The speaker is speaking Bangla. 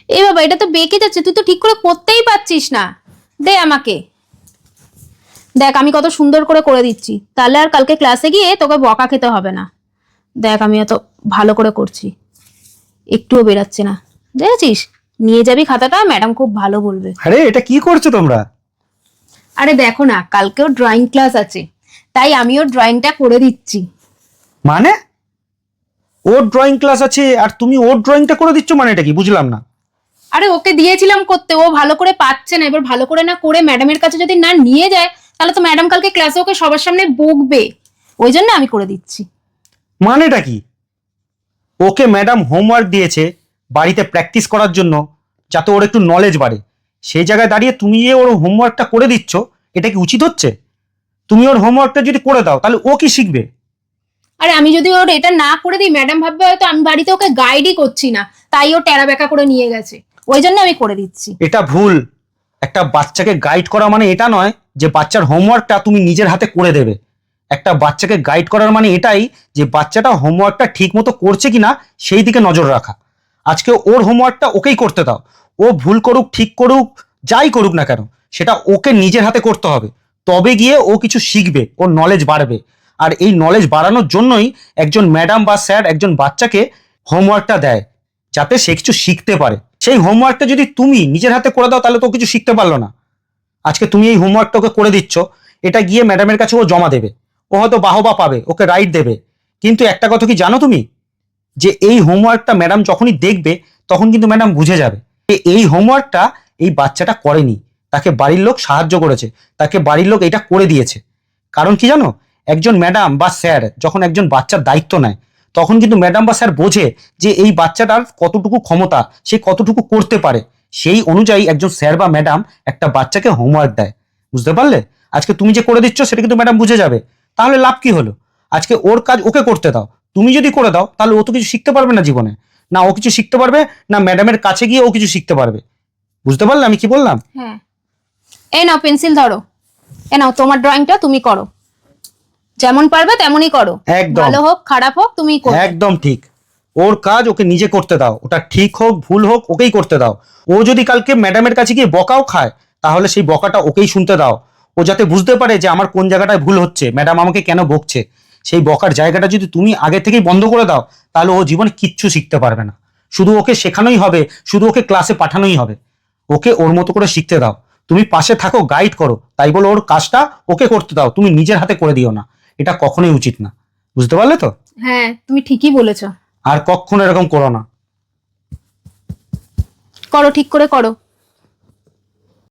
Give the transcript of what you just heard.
এ বাবা, এটা তো বেঁকে যাচ্ছে, তুই তো ঠিক করে করতেই পারছিস না। দে আমাকে, দেখ আমি কত সুন্দর করে দিচ্ছি, তাহলে আর কালকে ক্লাসে গিয়ে তোকে বকা খেতে হবে না। দেখ আমি এত ভালো করে করছি, একটুও বেরাচ্ছে না, দেখেছিস? নিয়ে যাবি খাতাটা, ম্যাডাম খুব ভালো বলবে। আরে এটা কি করছো তোমরা? আরে দেখো না, কালকেও ড্রয়িং ক্লাস আছে, তাই আমিও ড্রয়িংটা করে দিচ্ছি। মানে ওর ড্রয়িং ক্লাস আছে আর তুমি ওর ড্রয়িংটা করে দিচ্ছ, মানে এটা কি বুঝলাম না। আরে ওকে দিয়েছিলাম করতে, ও ভালো করে পাচ্ছে না, এবার ভালো করে না করে ম্যাডামের কাছে যদি না নিয়ে যায়, তাহলে তো ম্যাডাম কালকে ক্লাসে ওকে সবার সামনে বকবে, ওই জন্য আমি করে দিচ্ছি। মানেটা কি? ওকে ম্যাডাম হোমওয়ার্ক দিয়েছে বাড়িতে প্র্যাকটিস করার জন্য, যাতে ওর একটু নলেজ বাড়ে, সেই জায়গায় দাঁড়িয়ে তুমি যে ওর হোমওয়ার্কটা করে দিচ্ছ, এটা কি উচিত হচ্ছে? তুমি ওর হোমওয়ার্কটা যদি করে দাও তাহলে ও কি শিখবে? আরে আমি যদি ওর এটা না করে দিই, ম্যাডাম ভাববে হয়তো আমি বাড়িতে ওকে গাইডই করছি না, তাই ও টেরা বেকা করে নিয়ে গেছে, ওই জন্য আমি করে দিচ্ছি। এটা ভুল। একটা বাচ্চাকে গাইড করা মানে এটা নয় যে বাচ্চার হোমওয়ার্কটা তুমি নিজের হাতে করে দেবে। একটা বাচ্চাকে গাইড করার মানে এটাই যে বাচ্চাটা হোমওয়ার্কটা ঠিক মতো করছে কিনা সেই দিকে নজর রাখা। আজকে ওর হোমওয়ার্কটা ওকেই করতে দাও। ও ভুল করুক ঠিক করুক যাই করুক না কেন, সেটা ওকে নিজের হাতে করতে হবে। তবে গিয়ে ও কিছু শিখবে, ওর নলেজ বাড়বে। আর এই নলেজ বাড়ানোর জন্যই একজন ম্যাডাম বা স্যার একজন বাচ্চাকে হোমওয়ার্কটা দেয়, যাতে সে কিছু শিখতে পারে। সেই হোমওয়ার্কটা যদি তুমি নিজের হাতে করে দাও তাহলে তো ও কিছু শিখতে পারলো না। আজকে তুমি এই হোমওয়ার্কটা ওকে করে দিচ্ছ, এটা গিয়ে ম্যাডামের কাছে ও জমা দেবে, ও হয়তো বাহবা পাবে, ওকে রাইট দেবে। কিন্তু একটা কথা কি জানো তুমি, যে এই হোমওয়ার্কটা ম্যাডাম যখনই দেখবে তখন কিন্তু ম্যাডাম বুঝে যাবে যে এই হোমওয়ার্কটা এই বাচ্চাটা করেনি, তাকে বাড়ির লোক সাহায্য করেছে, তাকে বাড়ির লোক এটা করে দিয়েছে। কারণ কি জানো, একজন ম্যাডাম বা স্যার যখন একজন বাচ্চার দায়িত্ব নেয়, তখন কিন্তু ম্যাডাম বা স্যার বোঝে যে এই বাচ্চাটার কতটুকু ক্ষমতা, সে কতটুকু করতে পারে। সেই অনুযায়ী একজন স্যার বা ম্যাডাম একটা বাচ্চাকে হোমওয়ার্ক দেয়। বুঝতে পারলে? আজকে তুমি যে করে দিচ্ছ সেটা কিন্তু ম্যাডাম বুঝে যাবে, তাহলে লাভ কি হলো? আজকে ওর কাজ ওকে করতে দাও। তুমি যদি করে দাও তাহলে ও তো কিছু শিখতে পারবে না জীবনে, না ও কিছু শিখতে পারবে না ম্যাডামের কাছে গিয়ে ও কিছু শিখতে পারবে। বুঝতে পারলে আমি কি বললাম? হ্যাঁ, এই নাও পেন্সিল ধরো, এ নাও তোমার ড্রয়িংটা তুমি করো, যেমন পারবে তেমনই করো, একদম ভালো হোক খারাপ হোক তুমি করো। একদম ঠিক। ওর কাজ ওকে নিজে করতে দাও, ওটা ঠিক হোক ভুল হোক ওকেই করতে দাও। ও যদি কালকে ম্যাডামের কাছে গিয়ে বকাও খায়, তাহলে সেই বকাটা ওকেই শুনতে দাও। ও যাতে বুঝতে পারে যে আমার কোন জায়গাটায় ভুল হচ্ছে, ম্যাডাম আমাকে কেন বকছে। সেই বকার জায়গাটা যদি তুমি আগে থেকেই বন্ধ করে দাও, তাহলে ও জীবনে কিচ্ছু শিখতে পারবে না। শুধু ওকে শেখানোই হবে, শুধু ওকে ক্লাসে পাঠানোই হবে। ওকে ওর মতো করে শিখতে দাও। তুমি পাশে থাকো, গাইড করো, তাই বলে ওর কাজটা ওকে করতে দাও, তুমি নিজের হাতে করে দিও না। এটা কখনোই উচিত না। বুঝতে পারলে তো? হ্যাঁ তুমি ঠিকই বলেছো, আর কখনো এরকম করো না। করো ঠিক করে করো।